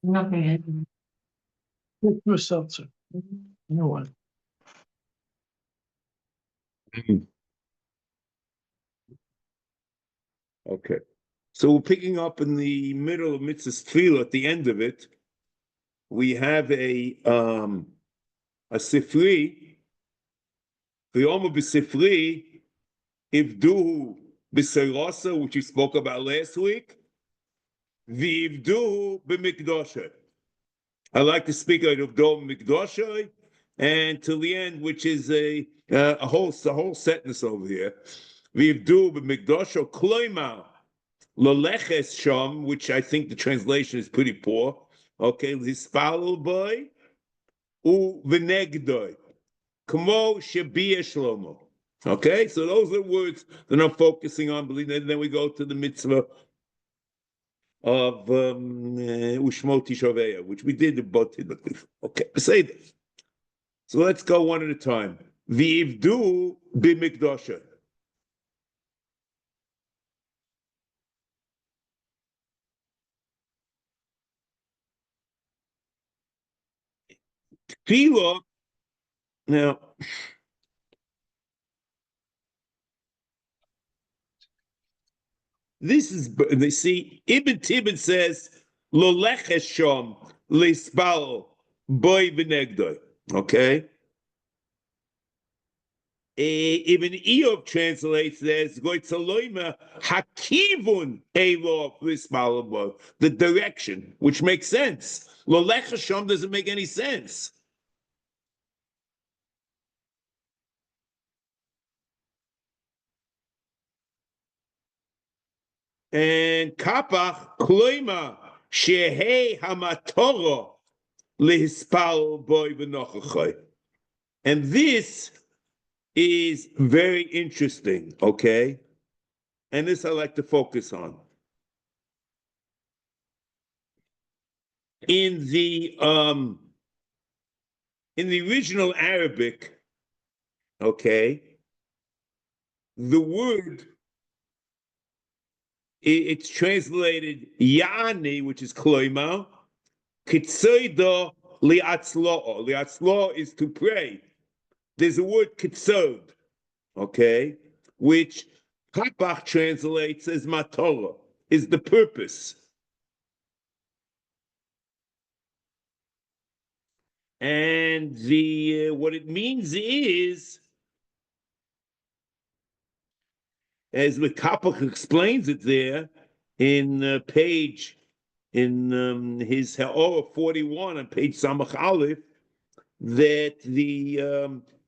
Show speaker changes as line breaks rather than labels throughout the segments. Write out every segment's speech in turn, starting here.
Okay.
Do a seltzer. No one.
Okay. So we're picking up in the middle of Mitzvah's Tefillah, at the end of it. We have a Sifri, V'yomu b'Sifri, Ivduhu b'Seirasa, which we spoke about last week, V'ivduhu b'Mikdosha. I like to speak out of Dom Mikdosha, and till the end, which is a whole sentence over here. V'ivduhu b'Mikdosha, Kloima, Loleches Sham, which I think the translation is pretty poor. Okay, Lispalul boy, U V'negdoi. Kamo Shabia Shlomo. Okay, so those are words that I'm focusing on. Then we go to the mitzvah of Ushmo Tishaveya, which we did in both. Okay, say this. So let's go one at a time. V'ivdu b'mikdosha. Tefillah. Now, this is, they see, Ibn Tibbon says, Lo leches shom lispal boy v'negdoi. Okay? Ibn Eob translates as Goitzaloima Hakivun Elo lispal boy, the direction, which makes sense. Lo leches shom doesn't make any sense. And kapach kloima shehei hamatoro lehispal boy v'nochachai. And this is very interesting, okay? And this I like to focus on. In the original Arabic, okay, the word, it's translated yani, which is kloima, kitsoido liatzlo. Liatzlo is to pray. There's a word kitzod, okay, which Kapach translates as matorah, is the purpose. And the what it means is, as the Kapach explains it there in page, in his Ha'or 41 on page Samach Aleph, that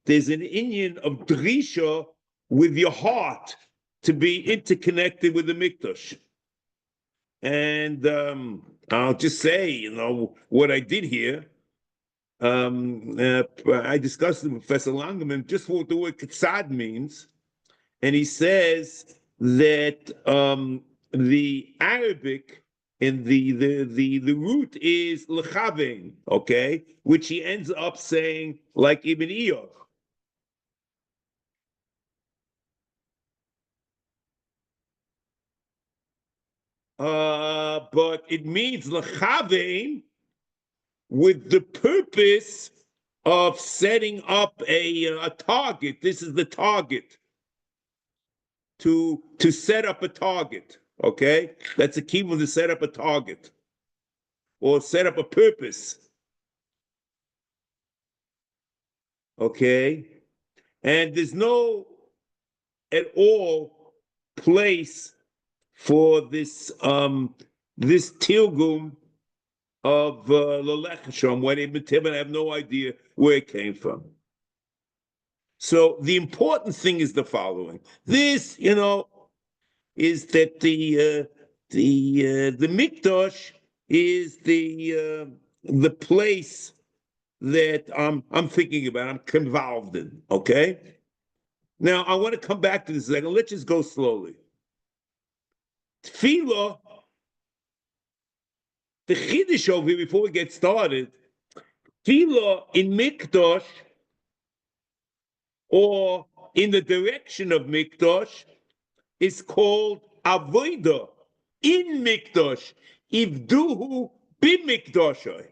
there's an Indian of Drisha with your heart to be interconnected with the Mikdash. And I'll just say, what I did here. I discussed it with Professor Langerman just what the word Kitzad means. And he says that the Arabic and the root is lechavein, okay, which he ends up saying like Ibn Eob. But it means lechavein with the purpose of setting up a target. This is the target. To set up a target, okay? That's the key one, to set up a target or set up a purpose, okay? And there's no at all place for this this tilgum of Lolechasham, when Ibn Tibbon, I have no idea where it came from. So the important thing is the following. This, is that the Mikdash is the place that I'm thinking about, I'm involved in, okay? Now, I want to come back to this a second. Let's just go slowly. Tefillah, the Chiddush over here, before we get started, Tefillah in Mikdash, or in the direction of Mikdash, is called Avodah in Mikdash. Ivduhu b'mikdoshay.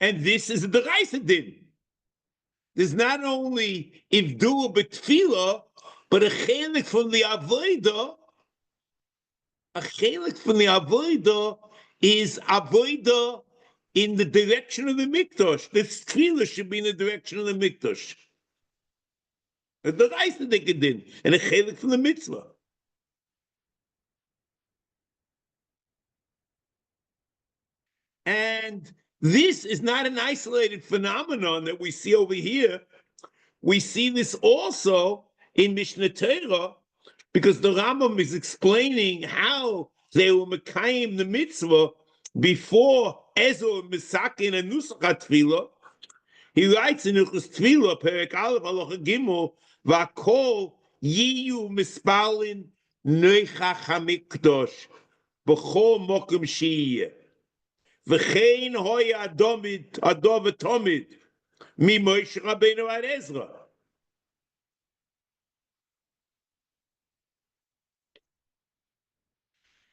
And this is a deraisa din. There's not only ivdu b'tefillah, but a chelik from the avodah. A chelik from the avodah is avodah in the direction of the mikdash. The tefillah should be in the direction of the mikdash. The deraisa din, and a chelik from the mitzvah. And this is not an isolated phenomenon that we see over here. We see this also in Mishnah Torah, because the Rambam is explaining how they were mekayim the mitzvah before Ezra Misakin and Nusach HaTfilah. He writes in Uchus Tfilah, Perek Aleph Halacha Gimel, V'akol yiyu mispalin noichach hamikdosh b'chol mokum shiyeh. V'chein hoya adomid adovatomid mi Moshe Rabbeinu ad Ezra.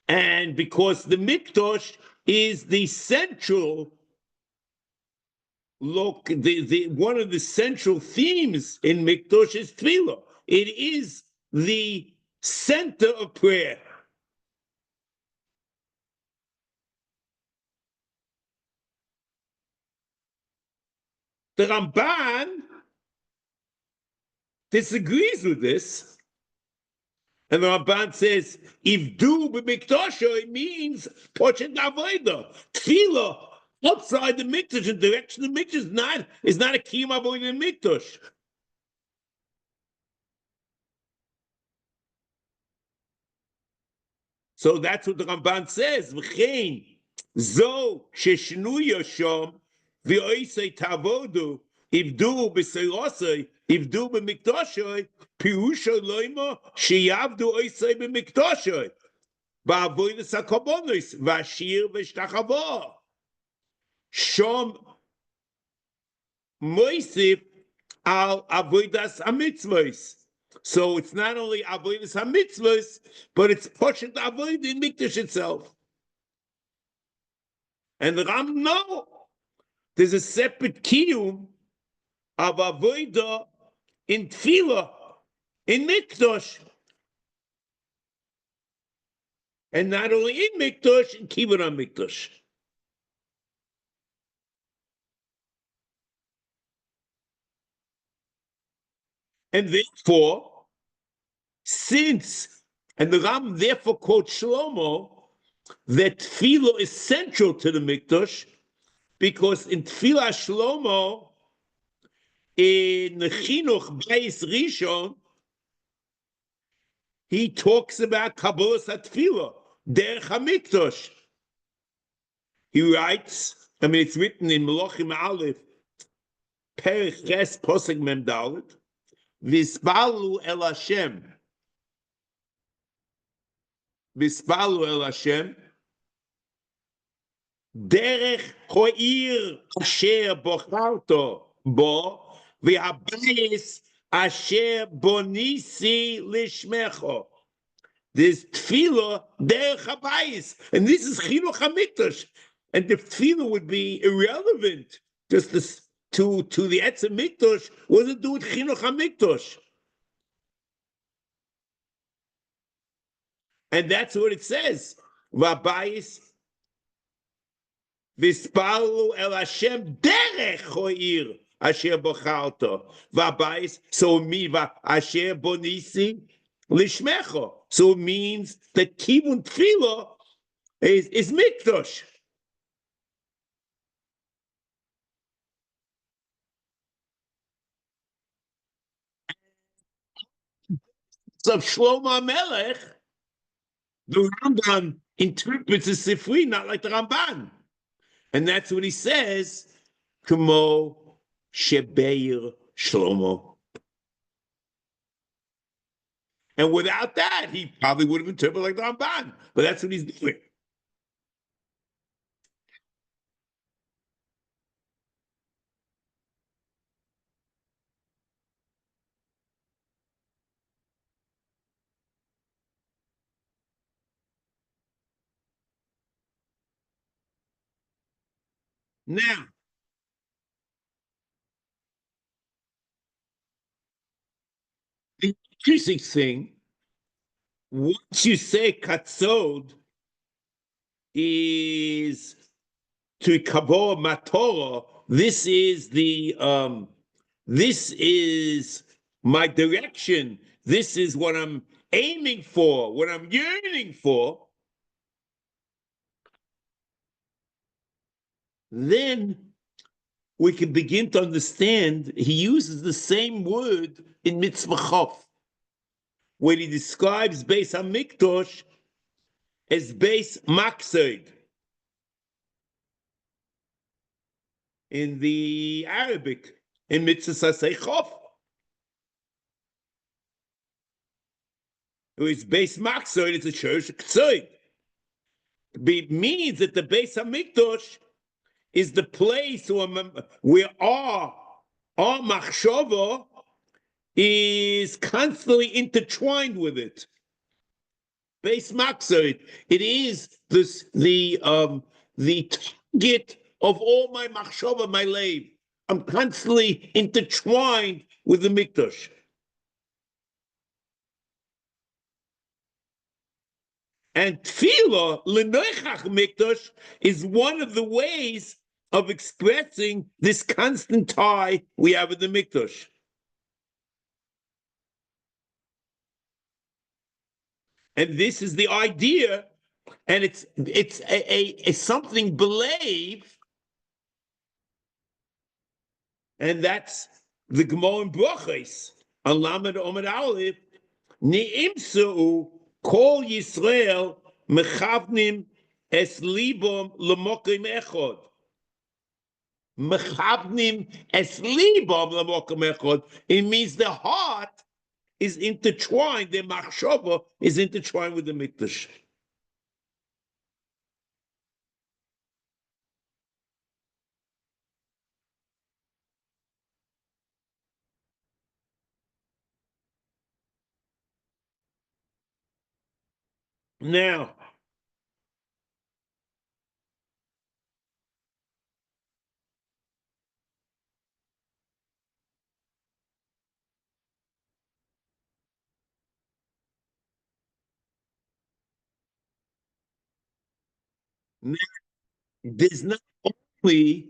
And because the mikdash is the central one of the central themes in mikdash is tefillah. It is the center of prayer. The Ramban disagrees with this. And the Ramban says, if do b'mikdosha, it means pochet avodah. Tefillah outside the mikdash, in direction of the mikdash, is not a kiyum avodah in mikdash. So that's what the Ramban says. V'chein zo sheshnu yosham v'oisei tavodu ivdu b'seirosei ivdu b'mikdoshay pirusha loima sheyavdu oisei b'mikdoshay ba'avodas hakobonos v'ashir v'shtachavo shom moisif al avodas hamitzvos. So it's not only avodas hamitzvos, but it's poshet avodah in mikdash itself. And the Ram, no, there's a separate kiyum of avodah in tefillah, in mikdash. And not only in mikdash, in kibbutz on mikdash. And therefore, and the Ram therefore quotes Shlomo, that tefillah is central to the mikdash, because in tefillah Shlomo, in Chinuch Bayis Rishon, he talks about Kabbalas HaTfilah, Derech HaMikdash. He writes, it's written in Melachim Aleph, Perich Ches Posek Mem Dalet, Vispalu El Hashem, Vispalu El Hashem, Derech Ho'ir Asher Bocharto Bo, V'Habayis Asher Bonisi Lishmecho. There's tefillah derech habayis, and this is chinuch hamikdash, and the tefillah would be irrelevant just to the etzem mikdash. What does it do with chinuch hamikdash? And that's what it says. V'habayis v'ispalu el Hashem derech ho'ir asher bocharto v'habayis. So mi asher bonisi lishmecho. So it means that kivun tefillah is mikdash. So Shlomo Melech, the Rambam interprets the Sifri not like the Ramban, and that's what he says. Kamo shebeir Shlomo. And without that, he probably would have interpreted like the Ramban. But that's what he's doing. Now, the interesting thing, once you say katsod is to kavod matorah, this is my direction. This is what I'm aiming for, what I'm yearning for. Then we can begin to understand he uses the same word in mitzvah chof, when he describes Beis HaMikdash as Beis Maksed in the Arabic, in mitzvah Aseh chof. It's Beis Maksed, it's a church ktsoid. It means that the Beis HaMikdash is the place where our machshava is constantly intertwined with it. Beis Maksed, it is the target of all my machshava, my leiv. I'm constantly intertwined with the mikdash. And tefillah, l'noichach mikdash, is one of the ways of expressing this constant tie we have with the mikdash. And this is the idea, and it's a something believe, and that's the Gemara in Brachos on Lamed Omid Aleph. Ne'imsu kol Yisrael mechavnim es libom lemokim echod. Mechavnim es libom lemokim echod. It means the heart is intertwined, the machshava is intertwined with the mikdash. Now, there's not only,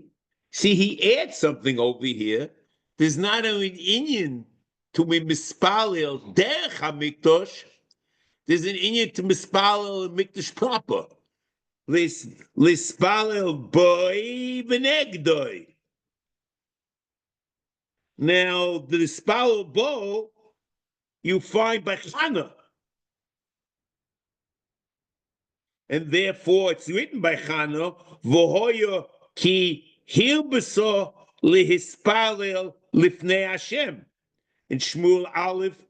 see, he adds something over here. There's not only an inyan to be mispalel derech hamikdash, there's an inyan to mispalel mikdash proper. Lispalel boy v'negdoi. Now, the lispalel bo you find by Chana. And therefore it's written by Chana, v'hoyo ki hilbeso lihispalel lifnei Hashem. In Shmuel Aleph,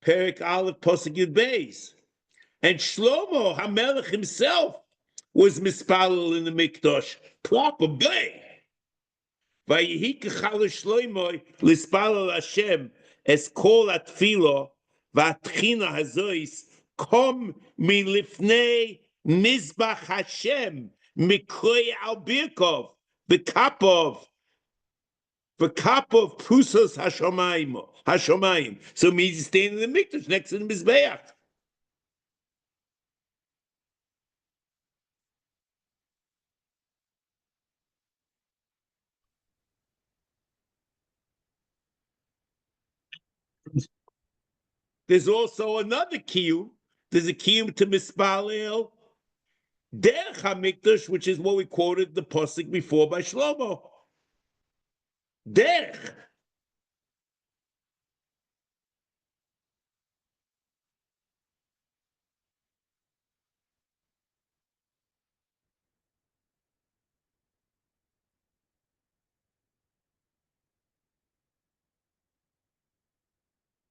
Perek Aleph, Pasuk Yud Beis. And Shlomo HaMelech himself was mispalel in the Mikdash, proper bay. Vayihi kechal Shlomo lispalel Hashem es kol atfilo v'atchina hazois kom milifnei mizbach Hashem mikroi al birkov b'kapov pusos hashomayim. So it means he's standing in the mikdash next to the mizbeach. There's also another kiyum. There's a kiyum to mispalel derech hamikdash, which is what we quoted the pasuk before by Shlomo. Derech.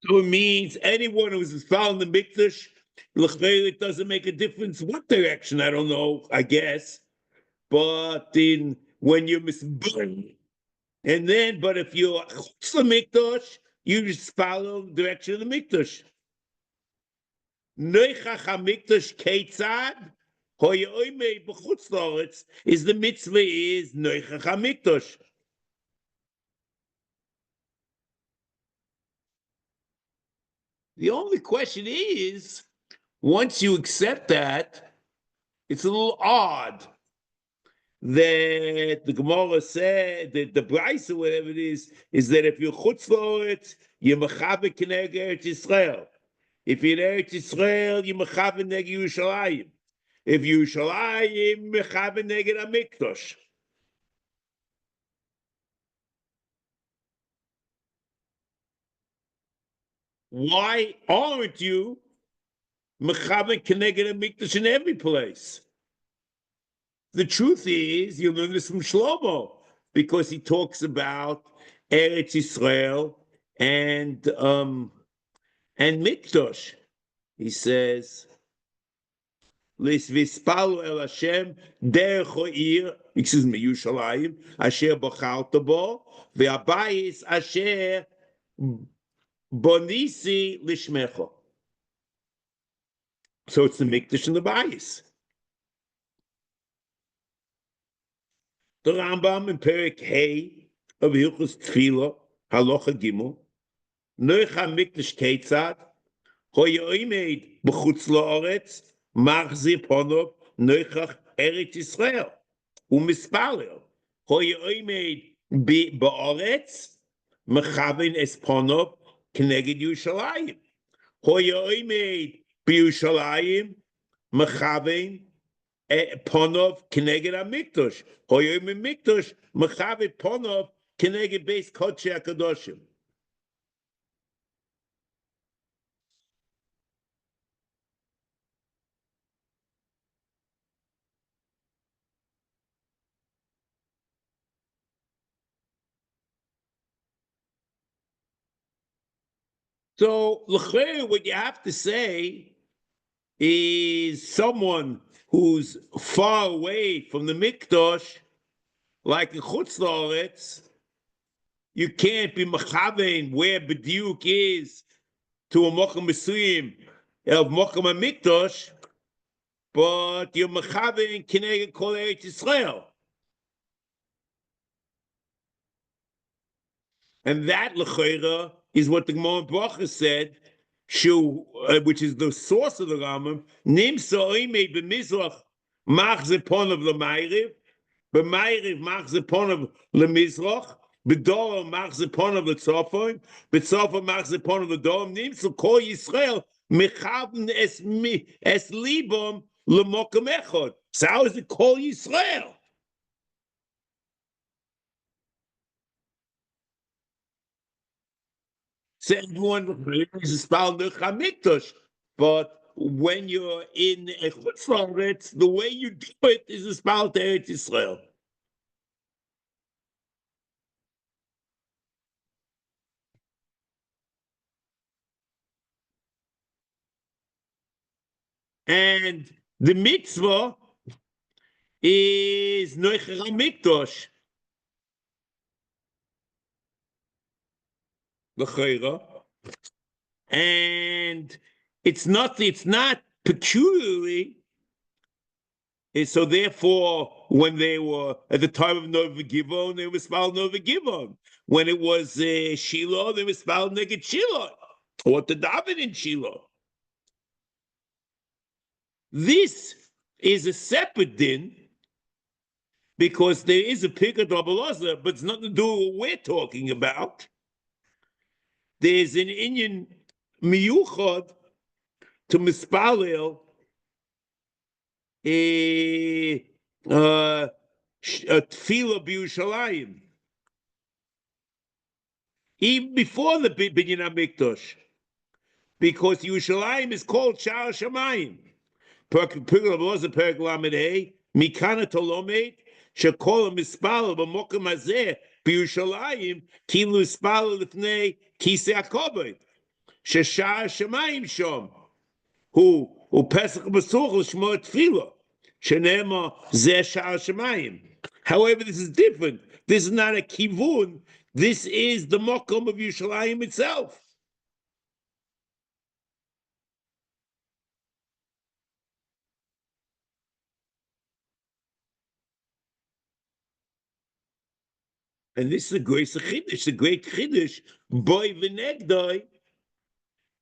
So it means anyone who's found the mikdash, it doesn't make a difference what direction. I don't know. I guess, but when you're misburn, and then but if you're the mikdash, you just follow the direction of the mikdash. Noichach hamikdash keitzad Is the mitzvah is noichach hamikdash. The only question is, once you accept that, it's a little odd that the Gemara said that the Bryce or whatever it is that if you're chutz la'aretz, you're mechaber k'neged Eretz Yisrael. If you're in Eretz Yisrael, you're mechaber neged Yerushalayim. If Yerushalayim, mechaber neged Hamikdash. Why aren't you mechaber k'neged Hamikdash in every place? The truth is, you learn this from Shlomo, because he talks about Eretz Yisrael and Mikdash. He says, "L'svispalu el Hashem derech ha'ir," excuse me, Yerushalayim, asher bachalta bo, ve'abayis asher bonisi lishmecha. So it's the Mikdash and the bayis. The Rambam in Perek Hey of Hilchos Tefila, Halacha Gimel, Noich HaMikdash Ketzad, Hoyoimed b'chutz la'aretz, Machzir Ponov, Noichach Eretz Yisrael, U'mispalel, Hoyoimed ba'aretz, Mechaven es Ponov, K'neged Yerushalayim, Hoyoimed b'Yerushalayim, Mechaven Ponov Keneged Hamikdash. Hoyim Mikdash Mechavet Ponov Keneged Beis Kodshei HaKadoshim. So l'chei, what you have to say is someone who's far away from the Mikdash, like in Chutz La'aretz, you can't be mechavein where B'diuk is to a Mokum Mesuyim of Mokum HaMikdash, but you're mechavein Kineged Kol Eretz Yisrael. And that l'cheira is what the Gemara Bracha said, which is the source of the Rambam. Nimsa oimei b'mizrach machze ponav l'mayriv, b'mayriv machze ponav l'mizrach, b'doro machze ponav l'tzofim, b'tzofim machze ponav l'dorim. Nimsa kol Yisrael mechaven es libom l'mokem echad. So how is it kol Yisrael? So everyone is a spell Hamikdash, but when you're in a Chutz, the way you do it is a spell Eretz Yisrael. And the mitzvah is Noichach HaMikdash. And it's not peculiarly, so therefore, when they were at the time of Nova Givon, they were spelled Nova Givon. When it was Shiloh, they were spelled Neged Shiloh, or the David in Shiloh. This is a separate din, because there is a Pirkei Rabbi, but it's nothing to do with what we're talking about. There's an Inyan miyuchad to mispalel a tefila b'Yerushalayim, even before the binyan hamikdash, because Yerushalayim is called Sha'ar Shamayim. Pirkei Rabbi Perek Lamed Hey mikana tolomed shekol mispalel b'mokem hazeh b'Yerushalayim kilu mispalel lifnei kisei hakobod. Sheshar Shemayim Shom, who Pesach B'such L'Shmo Tefila, Shenema Zeh Shar Shemayim. However, this is different. This is not a kivun. This is the Mokom of Yerushalayim itself. And this is a great chiddush. The great chiddush, boy v'negdoi,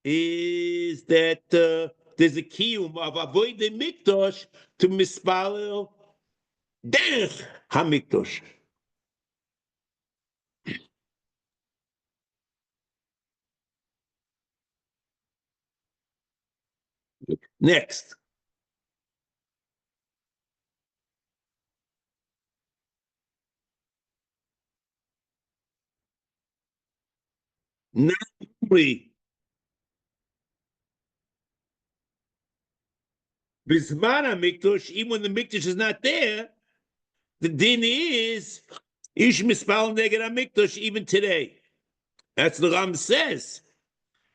is that there's a kiyum of avoid the mikdash to mispalel derech hamikdash. Next. Not only Bisman HaMikdash, even when the Mikdash is not there, the din is Ish Mispal Neged HaMikdash even today. That's what the Ram says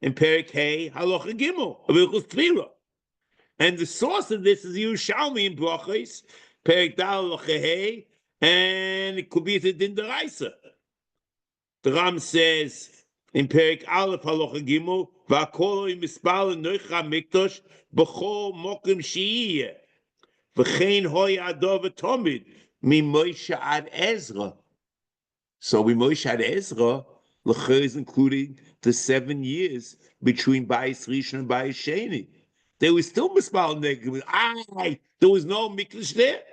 in Perek Hey Halacha Gimel of Ilchus Tefillah. And the source of this is Yerushalmi in Brachos, Perek Dal Halacha Hey, and it could be the din deraisa. The Ram says in Perek Aleph Halacha Gimel, V'akol Mispal Nech HaMikdash B'chol Mokim Sheiyeh. V'chein hoy adov v'tomid mi Moshe ad Ezra. So we Moshe ad Ezra, l'cher is including the 7 years between Bayis Rishon and Bayis Sheni. They were still mispal neged. There was no mikdash there.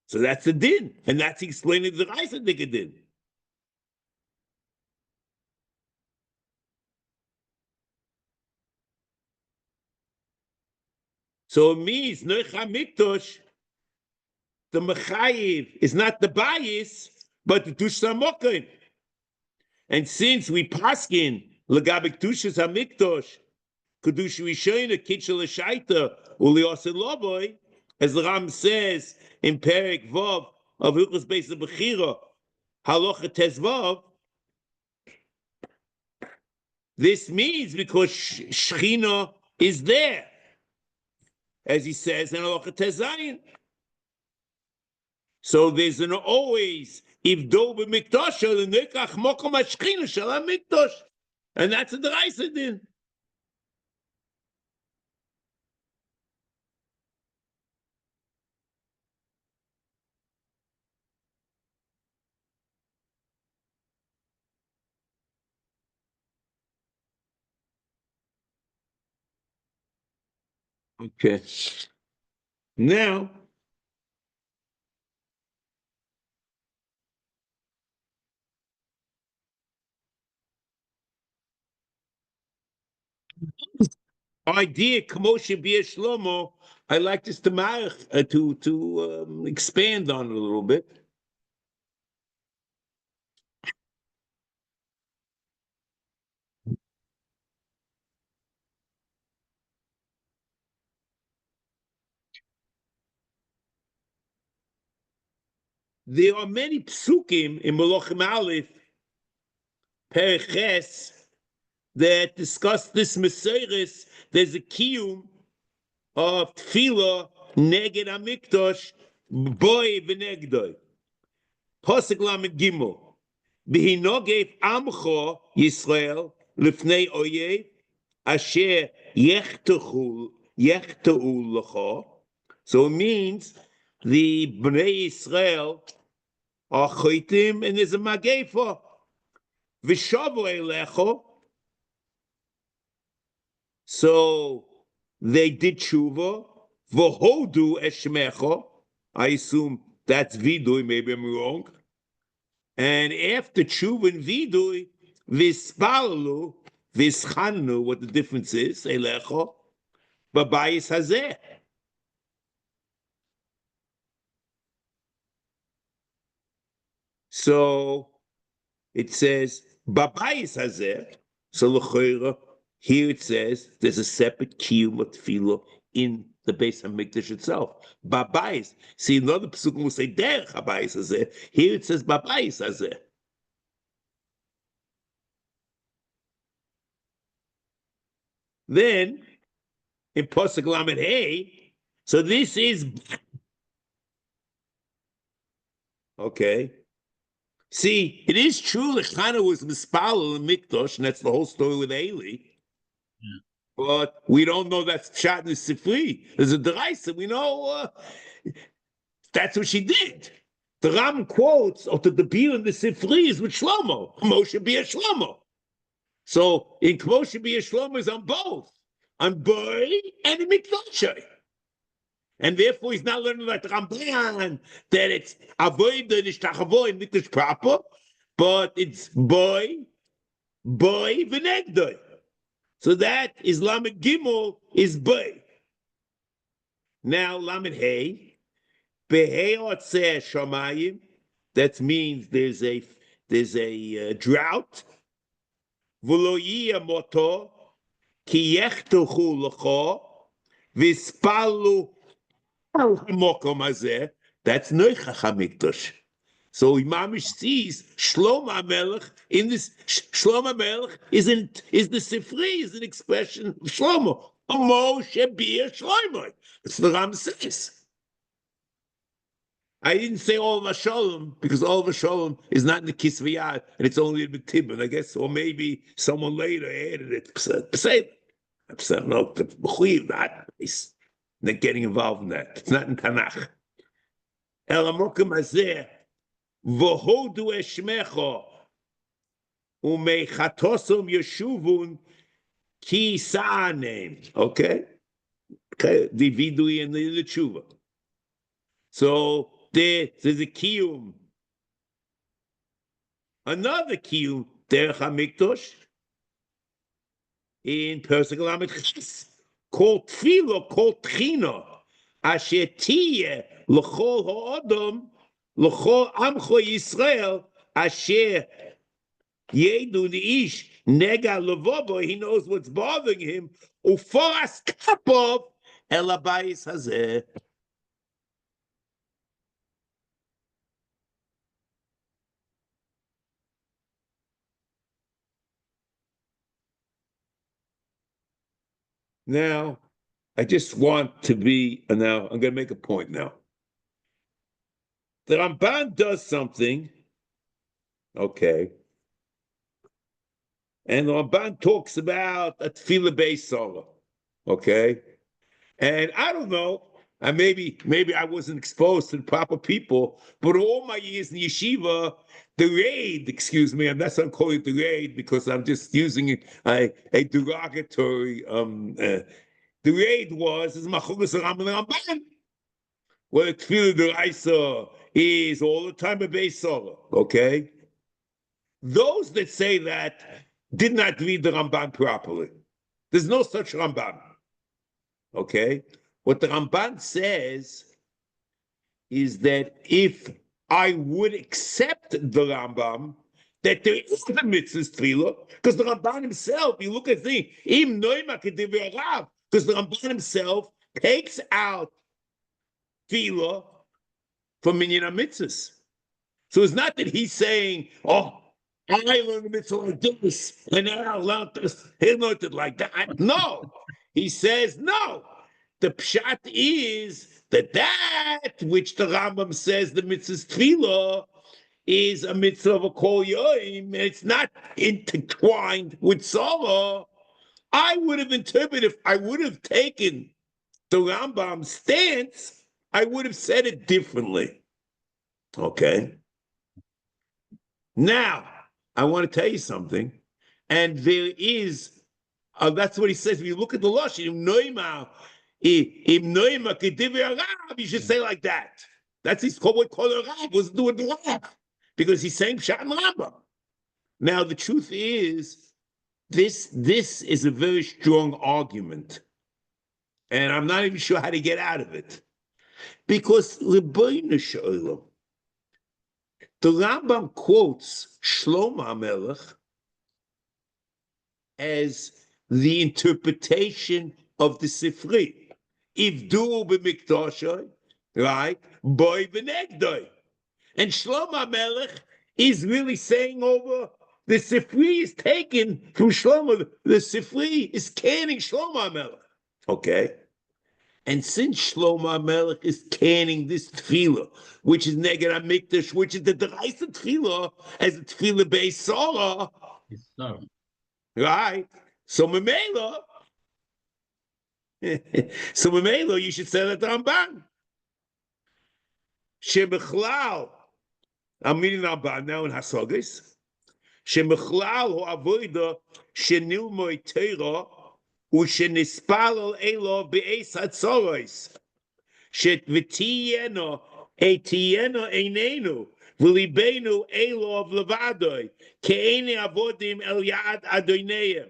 So that's the din, and that's explaining the Raisa din. So it means Nech HaMikdash, the Mechayiv is not the Bayis, but the Dush Samokim. And since we paskin legabik Dushas HaMikdash, Kedush Rishona, Kitchel Shaita, Uliosin Loboy, as the Ram says in Perek Vav of Hilchos Beis Bechira, Halacha Tezvav, this means because Shechina is there, as he says in Halacha Tezayin. So there's an always if do b'mikdash the nekach mokom hashchina shel hamikdash, and that's the Raisa din. Okay. Now, idea Kamosha Bia Shlomo, I like this to expand on it a little bit. There are many psukim in Malachim Aleph, Periches, that discuss this Mesiris. There's a kiyum of tefillah neged hamikdash boy v'negdoi. Pasuk lamed gimel. V'hinogev amcho Yisrael lifnei oyev asher yechteu lecha. So it means the Bnei Yisrael are choitim and there's a magefa. V'shavu elecho. So they did tshuva. V'hodu eshmecha. I assume that's vidui. Maybe I'm wrong. And after tshuva and vidui, v'spalalu, v'schanu. What the difference is? Elecha. B'bayis hazeh. So it says b'bayis hazeh. So l'chayra. Here it says there's a separate kiyum of tefillah in the Beis HaMikdash itself. Babayis. See, another psukim will say derech habayis hazeh. Here it says babayis hazeh. Then in Pasuk Lamed Hey, so this is okay. See, it is true that Chana was mispalel in Mikdash, and that's the whole story with Eli. But we don't know that's shot in the Sifri. There's a deraisa. We know that's what she did. The Ram quotes, or the Biur in the Sifri is with Shlomo. Moshe be a Shlomo. So in Moshe be a Shlomo is on both, on boy and in Mikdashai. And therefore he's not learning like the Ramban that it's avoid the nishtachavo in Mikdash proper, but it's boy, v'negdoi. So that is Lamed Gimel is boy. Now Lamed Hey. That means there's a drought. That's Noichach HaMikdash. So Imamish sees Shlomo HaMelech in this. Shlomo HaMelech is the Sifri, is an expression of Shlomo. Moshe Bia Shlomo. That's the Ram says. I didn't say all of Shalom because all of Shalom is not in the Kisviyat and it's only in the Tibbin, I guess, or maybe someone later added it. Not getting involved in that. It's not in Tanakh. Elamokim Azeh, Vohodu Eshmecho, Umechatosum Yeshuvun Ki Sa'anem. Okay? The Vidui and the Tshuva. So there's a kiyum. Another kiyum, derech hamikdash, in Persic Lamed Ches, called tefillah, called tchina, asher tiyeh l'chol ha'odom, l'chol amcho Yisrael, asher yedu ni'ish nega levobo, he knows what's bothering him, uforas kapov el habayis hazeh. Now, I just want to be, now I'm going to make a point now. The Ramban does something, okay, and the Ramban talks about a tefillah beis Sarah, okay, and I don't know, and maybe I wasn't exposed to the proper people, but all my years in yeshiva, the raid, excuse me, and that's why I'm calling it the raid because I'm just using a derogatory. The raid is Machugas Ramban, where Tefillah D'Oraisa is all the time a beis Sarah, okay? Those that say that did not read the Ramban properly. There's no such Ramban, okay? What the Ramban says is that if I would accept the Rambam, that there is the mitzvah tefillah, because the Ramban himself, you look at the im noima kedivei Rav, because the Ramban himself takes out tefillah from minyan mitzvahs. So it's not that he's saying, oh, I learned the mitzvah like this, and I learned this, he learned it like that. No, he says no. The pshat is that which the Rambam says the mitzvah tefillah is a mitzvah of a kol yoim, and it's not intertwined with sorrow. I would have interpreted, if I would have taken the Rambam's stance, I would have said it differently. Okay? Now, I want to tell you something, and there is, that's what he says. If you look at the Lashon, you should say like that. That's his what Rav was doing the Rav, because he's saying Pshat and Rambam. Now, the truth is, this is a very strong argument, and I'm not even sure how to get out of it, because Rebbeinu Shalom, the Rambam quotes Shlomo HaMelech as the interpretation of the Sifri. Ivdu b'mikdashai, right? Boy v'negdoi. And Shlomo HaMelech is really saying over, the Sifri is taken from Shlomo. The Sifri is canning Shlomo HaMelech. Okay? And since Shlomo HaMelech is canning this tefillah, which is Neged HaMikdash, which is the D'Oraisa tefillah, as a tefillah beis Sarah, right? So Memela, you should say that Ramban. Shebechlal I'm reading Ramban now in Hasogis. Shemechlal hu avoda shenilmoi Torah ushenispalel elo be'es hatzoros. Shetv'tiyeno einenu v'libenu elo of levadoi ke'ene avodim el yad adoneim.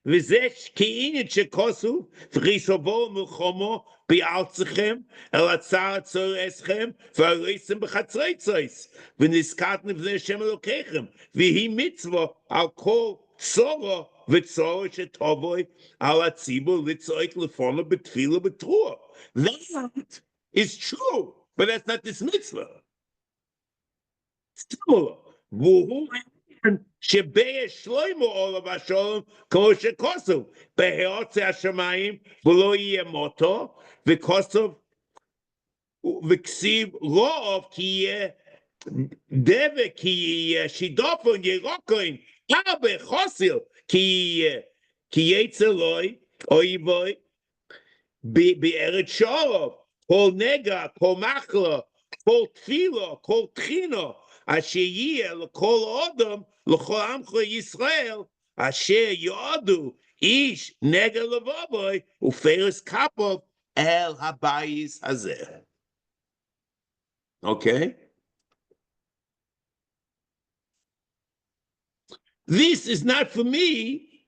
V'zesh ke'init shekosu v'chisovo milchomo bi'altzechem el atzar tzor eschem v'areisim b'chatzreitzos v'niskatnim v'nei Hashem Elokechem v'hi mitzvah al kol tzora v'tzora shetovoi al atzibur litzoik lefono b'tfila b'trua. That is true, but that's not this mitzvah. Similar. Shebei Shloimo Olav Hasholem Kol Shekosav Beheotze Hashemayim V'lo Yeh Moto V'Kosav V'Ksiv Ro'ov Ki Yeh Deve Ki Yeh Shidofon Yerokoin Arbe Chosil Ki Yeh Ki Yetzeloi Oivoi Be'eret Shorov Kol Nega Kol Machla Kol Tfilo Kol Tchino Asher yeh l'kol adam l'chol amcho Yisrael asher yodu ish nega levaboy uferes kapov el habayis hazeh. Okay? This is not for me.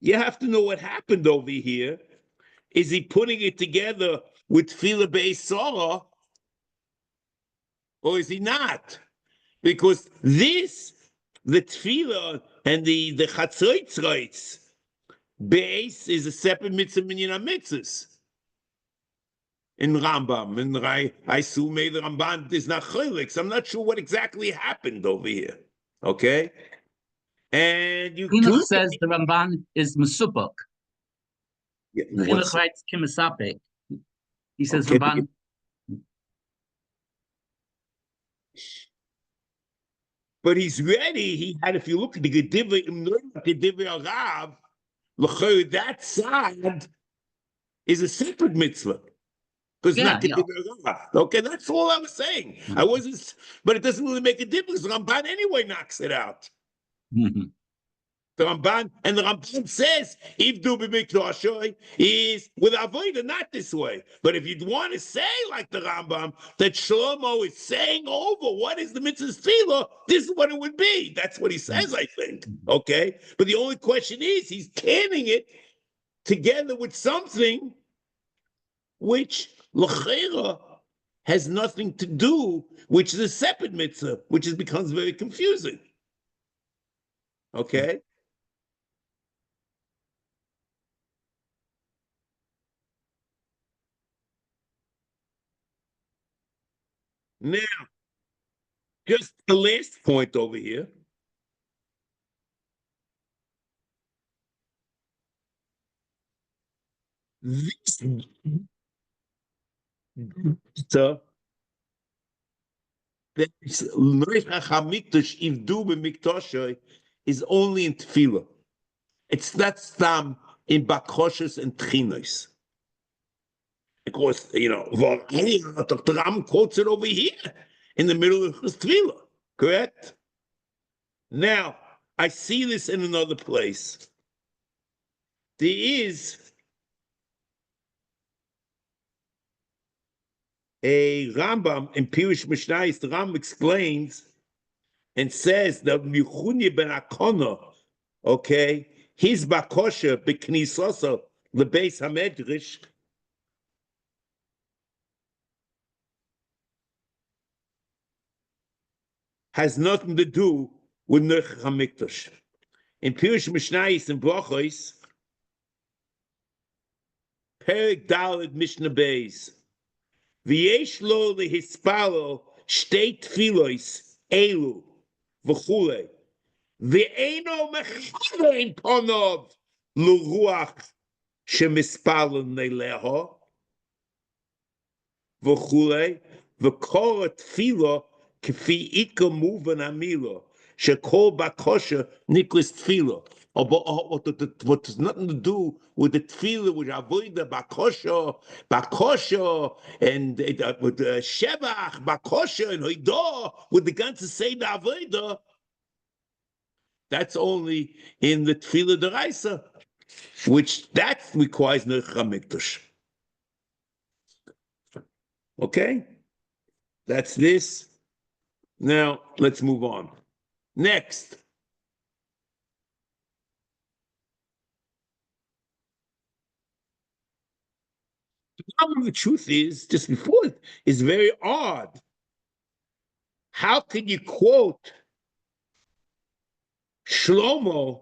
You have to know what happened over here. Is he putting it together with Tefillah Beis Sorah, or is he not? Because this, the Tefillah and the Chatzreitzreitz base is a separate mitzvah minyan mitzvahs. In Rambam, and I assume the Ramban is not chaylik, so I'm not sure what exactly happened over here. Okay? And you
Chinuch says the Ramban is Mesupok. Chinuch
what's-
writes Kimisapik. He says
Okay.
Ramban.
But he's ready. He had, if you look at the Gedivi Arav, that side is a separate mitzvah. Because
Yeah,
not Gedivi Arav. Okay, that's all I was saying. I wasn't, but it doesn't really make a difference. The Ramban anyway knocks it out.
Mhm.
The Ramban says, if do b'mikdashoi is with avodah, not this way. But if you'd want to say like the Rambam, that Shlomo is saying over what is the mitzvah tefillah, this is what it would be. That's what he says, I think. Okay? But the only question is, he's canning it together with something which l'chera has nothing to do, which is a separate mitzvah, which becomes very confusing. Okay? Now, just the last point over here. This so that HaMikdash Ivdu b'Mikdashoi is only in Tefillah. It's not stam in Bakoshes and Tchinos. Because, Dr. Ram quotes it over here in the middle of his Tefillah, correct? Now, I see this in another place. There is a Rambam in Pirush Mishnayos. The Rambam explains and says that Michunye ben Akona, okay, his bakosha b'knisosa lebeis hamedrash has nothing to do with Nechach HaMikdash. In Pirush Mishnayos and Brachos, Perek Daled Mishnah Beis, V'yesh lo lehispalo shtei tfilos elu v'chulei, v'eino mechavein ponov l'ruach shemispalo neleho v'chulei, v'kol tfilo k'fi ika muvan amilo shekol bakosha niklis tfilo. what has nothing to do with the tefillah, with avodah, bakosha, and with shevach, bakosha, and hoidah, with the ganze seder avodah, that's only in the tefillah deraisa, which that requires Nech HaMikdash. Okay? That's this. Now, let's move on. Next. The truth is, just before it, is very odd. How can you quote Shlomo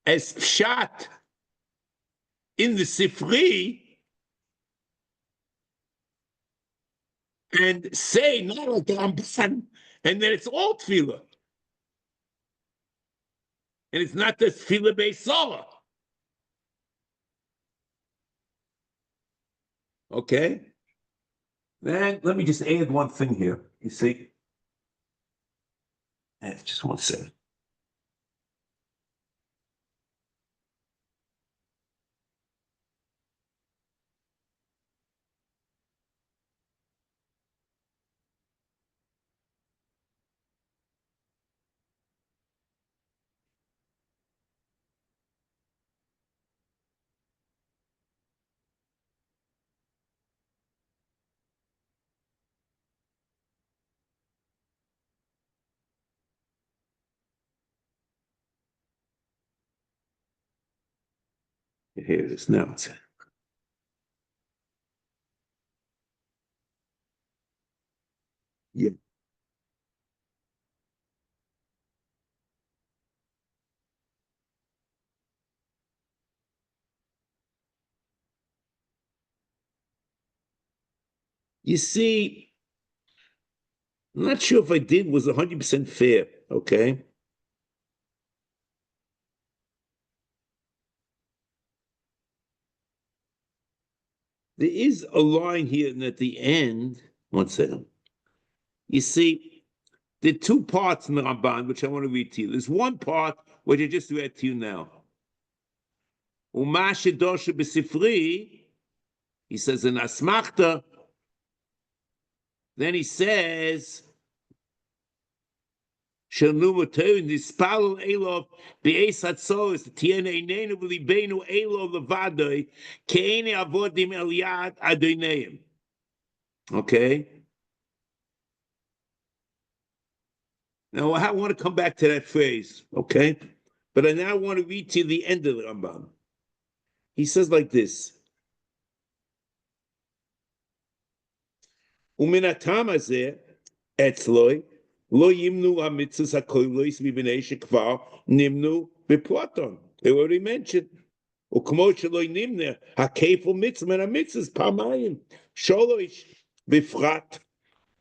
as pshat in the Sifri and say, no, like the Ramban, and then it's all tefillah. And it's not the tefillah beisala. Okay? Then let me just add one thing here. You see? Just one second. Here it is now. Yeah. You see, I'm not sure if I did was 100% fair, okay? There is a line here, and at the end, one second. You see, there are two parts in the Ramban, which I want to read to you. There's one part which I just read to you now. Uma shedosha b'sifri, he says in Asmachta, then he says, Shalnu Motoin, Nispal Elov, Be'es Hatzois, Tiene Nenu V'libenu Elov Levadoi, Ke'ene Avodim El Yad Adoneim. Okay? Now, I want to come back to that phrase, okay? But I now want to read to you the end of the Rambam. He says like this. Uminatam hazeh etzloi lo yimnu hamitzvos hakolos mibnei shekvar nimnu beplaton. They already mentioned. Ukmo shelo nimne hakeful mitzvah and hamitzvos pamayim sholosh befrat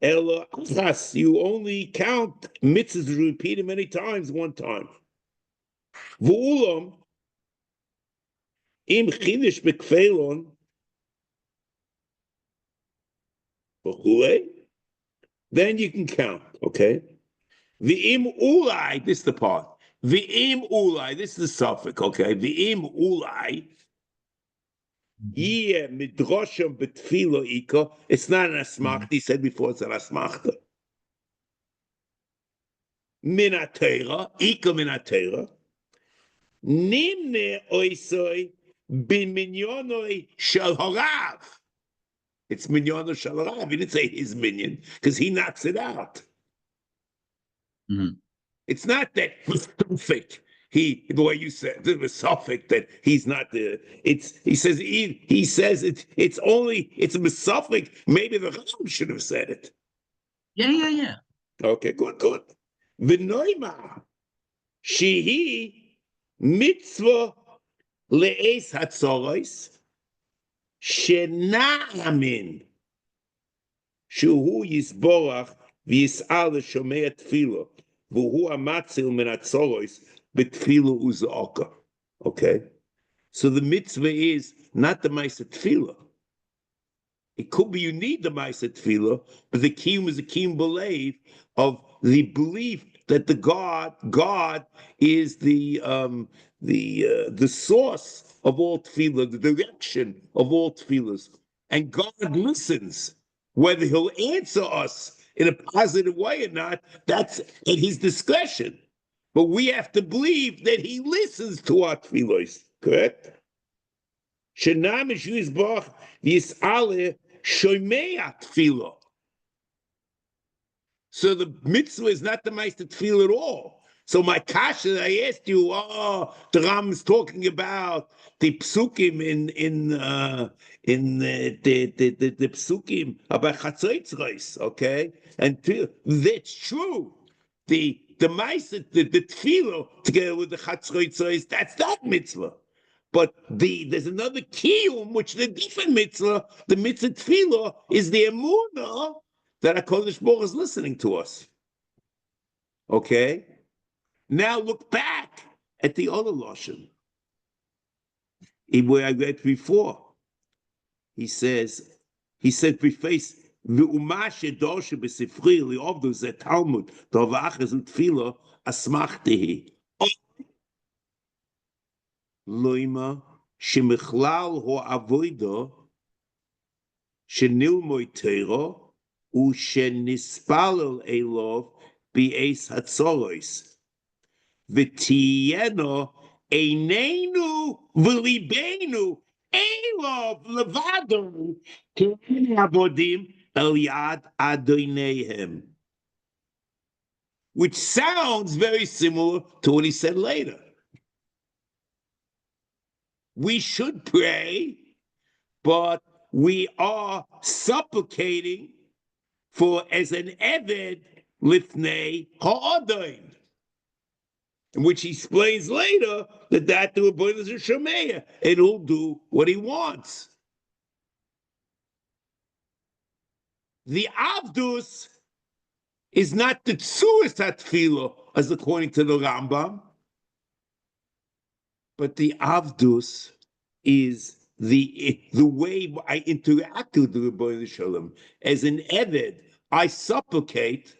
elo achas. You only count mitzvahs repeated many times, one time. V'ulam im chidish bekfelon then you can count, okay? V'im ulai, this is the part. V'im ulai, this is the suffix, okay? V'im ulai, yeh midrosham betfilo ika. It's not an asmachta. He said before it's an asmachta. Minatera, ika minatera. Nimne oisoi bin minyonoi shel harav. It's minyan of Shalarav. He didn't say his minyan because he knocks it out.
Mm-hmm.
It's not that Nosofik. The way you said the Nosofik that he's not the. He says it's only a Nosofik. Maybe the Chacham should have said it.
Yeah.
Okay, good. V'noima shehi mitzvah le'es hatzoros. Shena'amin Shuhu Yisborach V'yis'al Shomei Tefillah V'hu Amatzil Min Hatzoros B'Tefillah U'Zaka. Okay, so the mitzvah is not the Ma'aseh Tefillah. It could be you need the Ma'aseh Tefillah, but the kiyum is a kiyum belief of the belief that God is the source of all tefillah, the direction of all tefillahs, and God listens. Whether He'll answer us in a positive way or not, that's at His discretion. But we have to believe that He listens to our tefillahs. Correct? Shenamish Yisbach Yis'ale Shoymea Tefillah. So the mitzvah is not the Meister Tefillah at all. So my kasha, I asked you, the Ram is talking about the psukim in the psukim about chatzos, okay? And that's true. The Meister, the Tefillah together with the chatzos, that's that mitzvah. But there's another kiyum, which is a different mitzvah. The mitzvah Tefillah is the emunah that HaKadosh Baruch Hu is listening to us. Okay? Now look back at the other Lashon. Where I read before. He said, preface, V'uma shedorshe b'sifri li'ovdu ze Talmud, tovach zu tefillah, asmachtehi. Loima, shemichlal ho'avoida, shenilmoy teiro, Ushenispalel elov be'es hatzorois. V'tiyeno einenu v'libenu elov levadon k'nei abodim el yad adoneihem. Which sounds very similar to what he said later. We should pray, but we are supplicating for as an eved lifnei ha'adon, which he explains later that the Rebbeinu is a shomeya, and he'll do what he wants. The avdus is not the tzuris hatfilah, as according to the Rambam, but the avdus is the way I interact with the Rebbeinu Shalom. As an eved, I supplicate,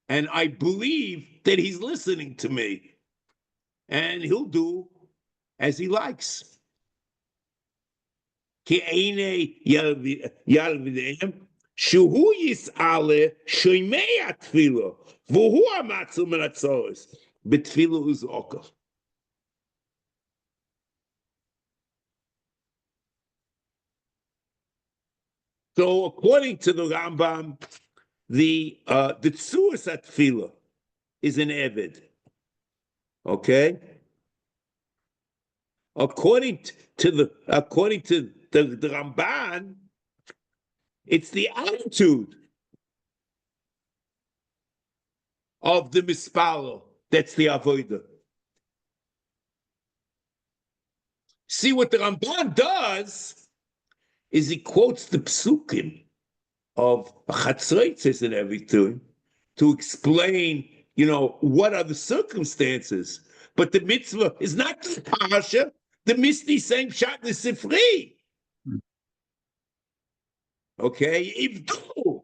and I believe that he's listening to me, and he'll do as he likes. Shuhu yis'ale shoymei atfilah, v'hu ha'matzil min hatzoros, b'tfilah uzokah. So according to the Rambam, the tzuras atfilah is an eved. Okay? According to the Ramban, it's the attitude of the mispalo that's the avodah. See, what the Ramban does is he quotes the psukim of chatzos and everything to explain, what are the circumstances. But the mitzvah is not the parasha. The misty same shot in the Sifri. Okay, ivdu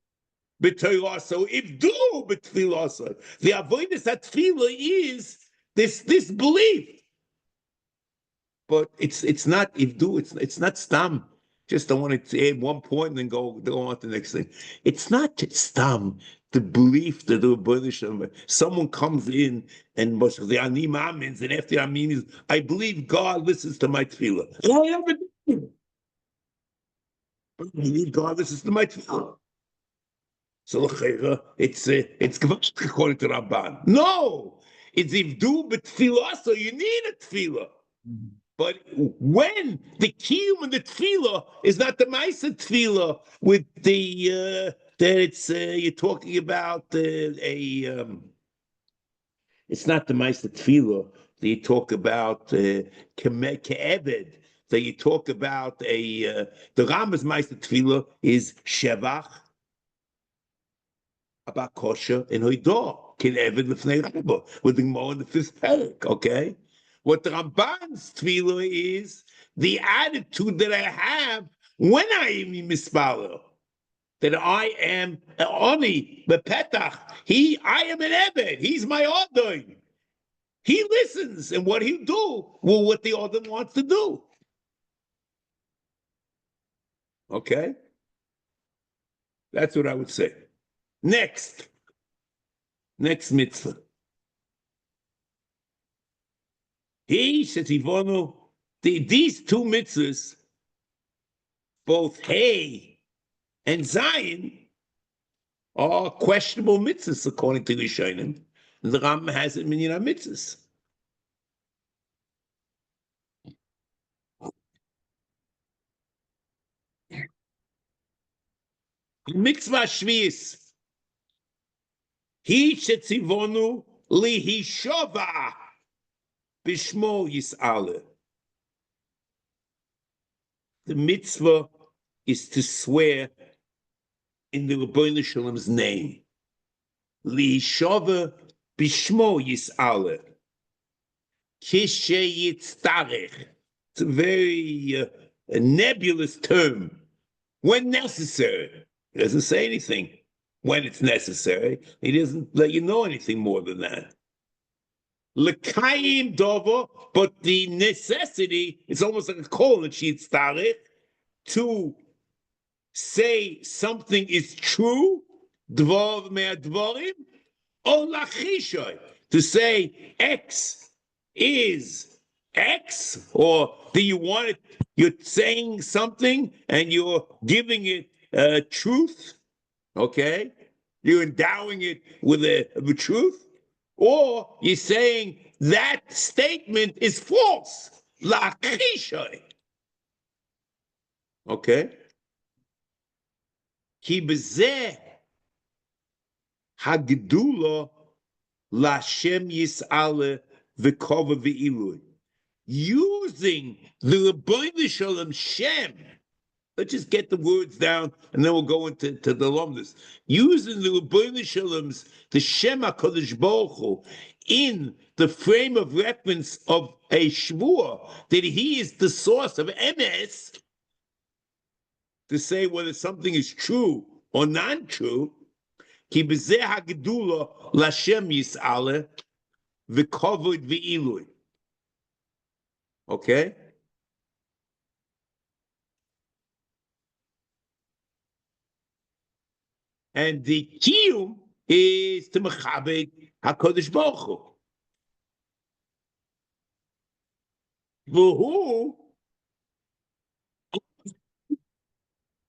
b'toylaso, ivdu b'tfilaso. The avodas hatfila is this belief, but it's not ivdu. It's not stam. Just I want to add one point and then go on to the next thing. It's not just stam. The belief that someone comes in and the ani mamins, and after amin is, I believe God listens to my tefillah. But I believe God listens to my tefillah. So it's gevasht according to Ramban. No, it's ivdu b'tefillah. So you need a tefillah. But when the kiyum and the tefillah is not the ma'aser tefillah with the that it's you're talking about it's not the ma'aser tefillah that you talk about ke'eved, that you talk about the Rambam's ma'aser tefillah is shevach about kosher and hoidah ke'eved l'fnei Rabba with the Gemara in the 5th parak. Okay. What the Ramban's tefillah is the attitude that I have when I am mispalel. that I am Oni, Bepetach. I am an Ebed. He's my Odin. He listens, and what he'll do will what the Odin wants to do. Okay? That's what I would say. Next mitzvah. These two mitzvahs, both Hey and Zion, are questionable mitzvahs according to the Rishonim. The Rambam has it in mitzvahs. Mitzvah Shvius. He shetzivonu lihishova b'shmo yis'ale. The mitzvah is to swear in the Rebbeinu Shalom's name. Lihishova b'shmo yis'ale. Kishe yitztarech. It's a very a nebulous term. When necessary. He doesn't say anything when it's necessary. He doesn't let you know anything more than that. L'kayim dovo, but the necessity, it's almost like a call that she'd started to say something is true, dvor me'advorim, or lachishoy, to say X is X, or do you want it, you're saying something and you're giving it truth, okay? You're endowing it with a truth, or you're saying that statement is false. La'akhishay. Okay? Ki bezeh hagdula la'Shem yis'ale v'kova v'ilui. Using the Rebbeinu Shalom Shem. Let's just get the words down, and then we'll go into the alumnus. Using the Rebbeinu Shalom's, the Shem HaKadosh Baruch Hu, in the frame of reference of a shvur, that he is the source of emes, to say whether something is true or non-true, ki b'zeh hagedula l'Hashem yis'ale v'kovod v'ilui. Okay? And the kiyum is to mechabed HaKadosh Baruch Hu. V'hu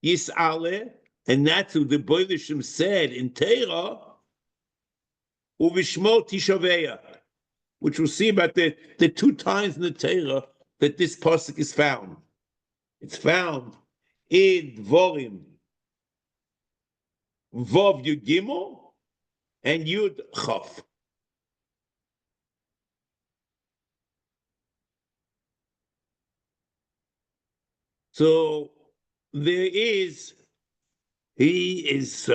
yis'ale, and that's what the Rebbeinu Shalom said in Torah, u'v'shmo tishaveya, which we'll see about the 2 times in the Torah that this pasuk is found. It's found in Dvorim Vav Yud Gimel and Yud Chaf. So there is, he's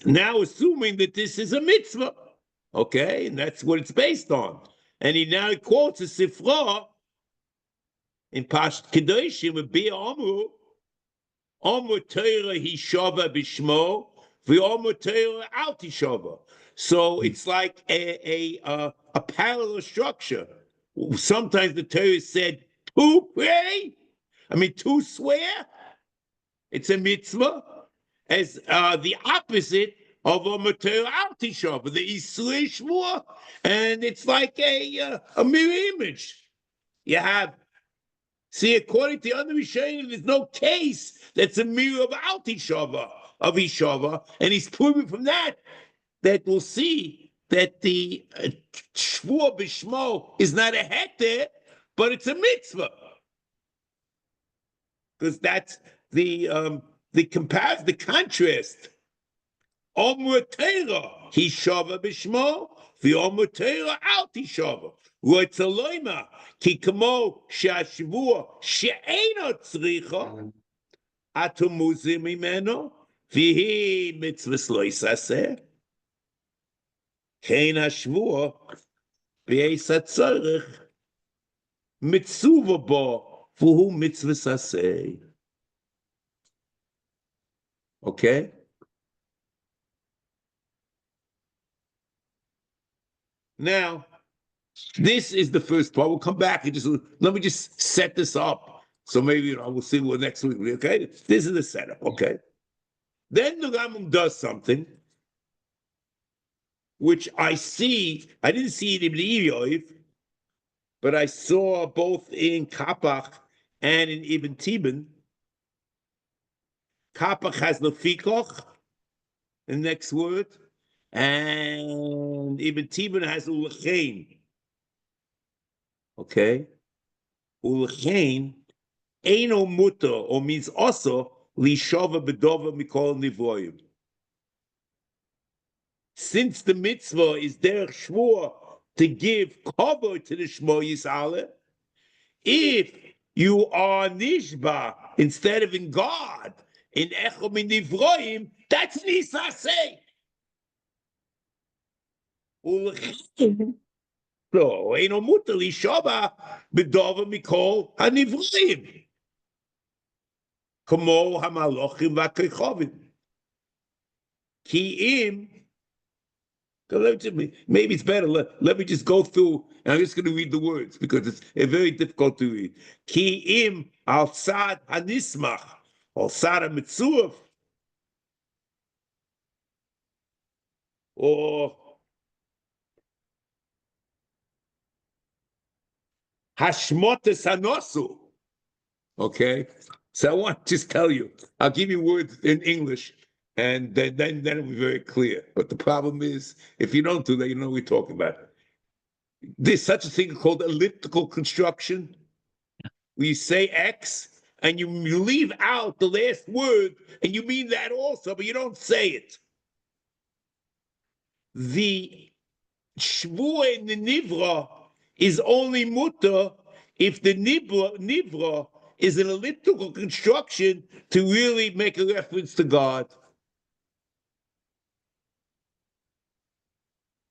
now assuming that this is a mitzvah, okay, and that's what it's based on. And he now quotes a Sefer in Pashat Kedoshim with Bia Amru, Amru Torah Hishava Bishmo, V'Amru Torah Al Tishava. So it's like a parallel structure. Sometimes the Torah said to pray, to swear. It's a mitzvah. As the opposite of Amru Torah Al Tishava, the Yisrei Shvur, and it's like a mirror image. You have. See, according to the other Rishonim, there's no case that's a mirror of Al Tishava, of Ishava, and he's proving from that we'll see that the Shvur B'Shmo is not a heter, but it's a mitzvah. Because that's the comparison, the contrast. Amru Torah Hishava B'Shmo, v'Amru Torah Al Tishava. Roitzaloima ki kamo she'ashvur she'eino tzricha atumuzim imeno v'hi mitzvahs lo yisaseh kein hashvur b'eis hatzorech mitzuva bo V'hu mitzvahs Aseh. Okay? Now, this is the first part. We'll come back and let me just set this up. So maybe we'll see what next week. Okay, this is the setup. Okay, then the Rambam does something which I see. I didn't see it in the Eoiv, but I saw both in Kapach and in Ibn Tibin. Kapach has lefikoch, the next word, and Ibn Tibin has ulechein. Okay, ulechein eino mutter, or means also lishova bedova mikol nivroim. Since the mitzvah is derech shvur to give cover to the Shmo Yisrael, if you are nishba instead of in God, in echom in nivroim, that's nisaseh. So, eino mutter lishova bedova mikol hanivroim. Kamo hamalochim v'akechovim. Ki im. Maybe it's better. Let me just go through, and I'm just going to read the words because it's very difficult to read. Ki im al sad hanismach, al sad hamitzuv, or hashmotes hanosu. Okay, so I want to just tell you. I'll give you words in English, and then it'll be very clear. But the problem is, if you don't do that, you know what we're talking about. There's such a thing called elliptical construction. We say X, and you leave out the last word, and you mean that also, but you don't say it. The shvua in the nivra is only mutter if the nivra is an elliptical construction to really make a reference to God.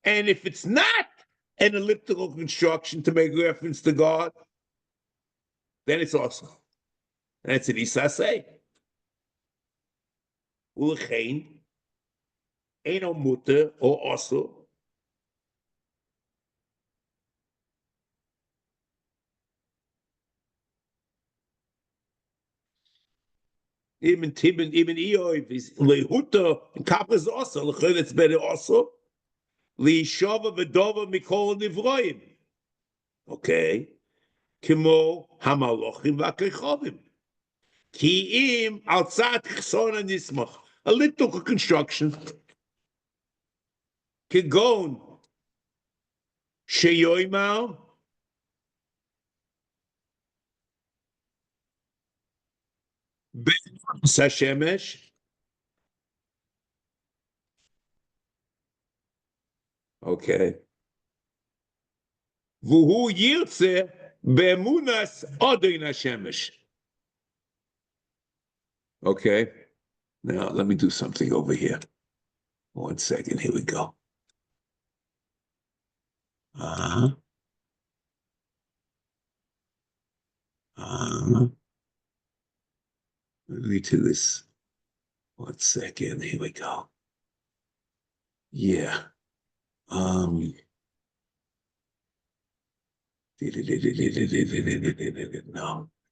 And if it's not an elliptical construction to make reference to God, then it's awesome. And that's an isaseh. Ulechein, eino mutter or also. Even Tibin, even Eoiv is lehuta and Kappa is also. Lechein, it's better also. Lishova v'dova mikol nivroim. Okay. Kimo hamalochim v'akechovim. Ki im outside chsona nismach. A little construction. Kegon sheyoimau ben sashemesh. Okay. Vuhu yirtze be'emunas odein hashemesh. Okay. Now let me do something over here. 1 second. Here we go. I me to this. 1 second. Here we go. Yeah. No,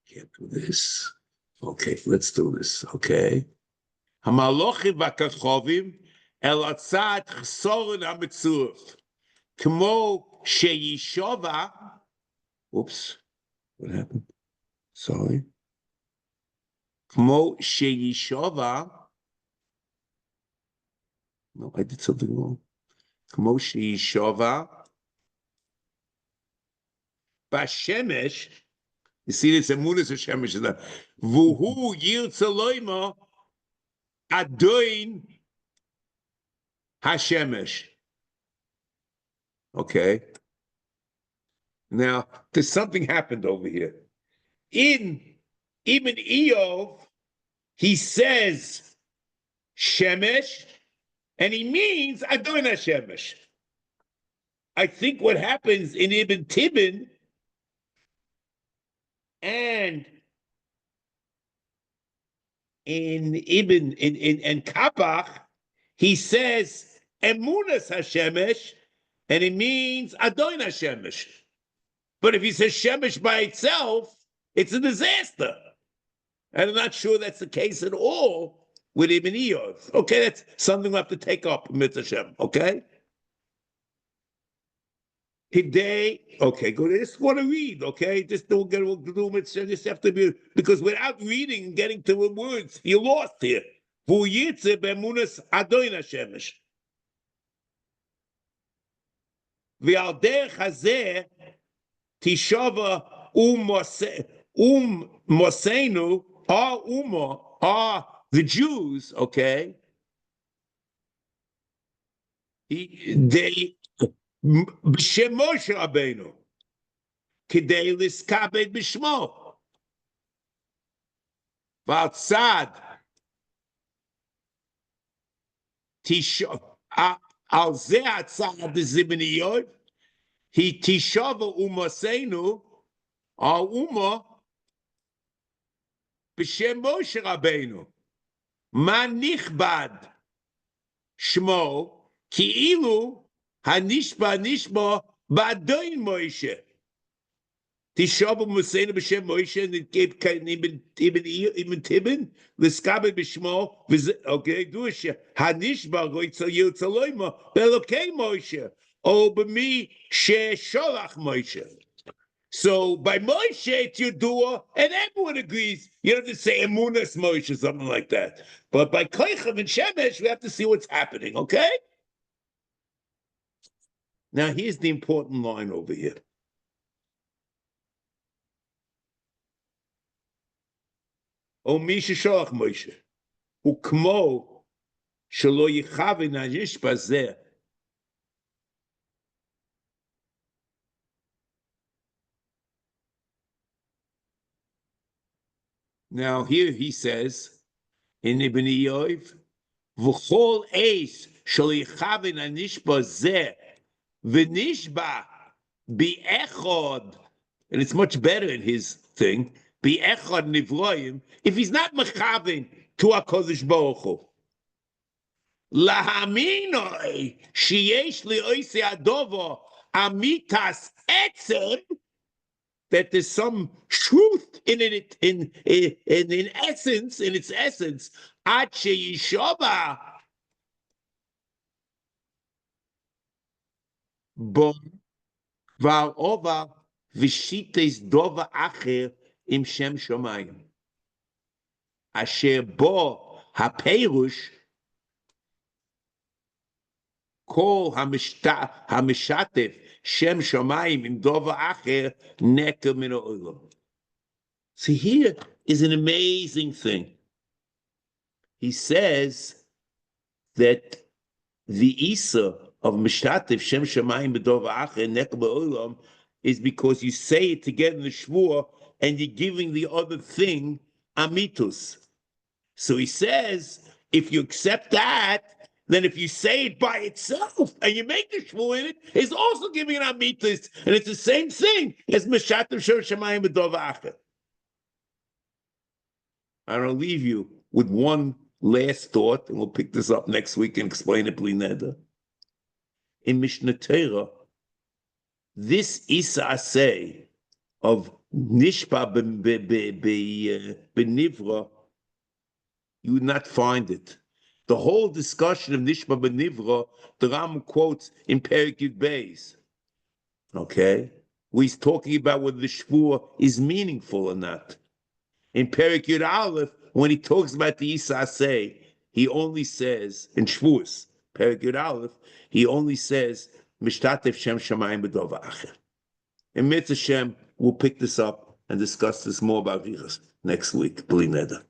can't do this. Okay, let's do this. Okay. Hamalochim v'akachovim el atzad chsorin hamitzvos. Kmo sheyishova. Oops. What happened? Sorry. Kmo sheyishova. No, I did something wrong. Kmo sheyishova. Bashemesh. You see this emunas hashemesh. Vuhu yirtze loima adoin hashemesh. Okay. Now, there's something happened over here. In even Eov, he says shemesh, and he means adoin hashemesh. I think what happens in Ibn Tibin And in Kabach, he says Emunas Hashemesh, and it means Adon Hashemesh. But if he says Shemesh by itself, it's a disaster. And I'm not sure that's the case at all with Ibn Eov. Okay, that's something we'll have to take up, Mitzvah Hashem, okay? Today, okay, go. I just want to read, okay? We'll do Mitzvah, just have to be, because without reading and getting to the words, you're lost here. Vu Yitze Bemunas Adon Hashemesh. V'al derech hazeh tishava Mosenu, our Ummah, are the Jews, okay? They בשם משה רבנו, כדי לסכבד בשמו. והצד, על זה הצד הזמניות, היא תשבע אומתנו, האומה, בשם משה רבנו. מה נכבד שמו, כאילו הנשבע באדון משה. תשבע אומתנו בשם משה, אבן תיבן, לסכבד בשמו, אוקיי, דושה, הנשבע ירצלוימה, באלוקי משה, או במי ששולח משה. So by Moshe, it's Yedua, and everyone agrees. You don't have to say Emunas Moshe, something like that. But by Koichav and Shemesh, we have to see what's happening, okay? Now, here's the important line over here. O Misha Sholach Moshe, Ukmo Shelo Yichavin Hashishba Zeh. Now here he says in Ibn Eov, "V'chol eis shel yichavin hanishba zeh v'nishba bi'echad," and it's much better in his thing. Bi'echad nivroim. If he's not mechavin to HaKadosh Baruch Hu, lahaminoi sheyesh li'oisei adovo amitas etzem. That there's some truth in it, in essence, in its essence. Ad sheyishova bo var ova v'shites dova acher im shem shomayim. Asher bo haperush kol hamishatef Shem Shamayim im Dova Acher Neker Min Ha'olam. See, here is an amazing thing. He says that the Isa of Mishatev Shem Shamayim B'Dova Acher Neker Min Ha'olam is because you say it together in the Shvuah and you're giving the other thing amitus. So he says, if you accept that, then if you say it by itself and you make the shvuah in it, it's also giving an amitus, and it's the same thing as Meshatem Shor Shamayim B'Dova Acher. I'll leave you with one last thought, and we'll pick this up next week and explain it, Bli Neder. In Mishnah Torah, this Isa Aseh of Nishpa Benivra, you would not find it. The whole discussion of Nishma Benivra, the Ram quotes in Perek Yud Beis. Okay? Where he's talking about whether the Shvuah is meaningful or not. In Perek Yud Aleph, when he talks about the Isa Aseh, he only says, in Shvuas, Perek Yud Aleph, he only says, Mishtatev Shem Shamayim B'Dova Acher. In Mitzvah Shem, we'll pick this up and discuss this more about Richas next week. Bli Neder.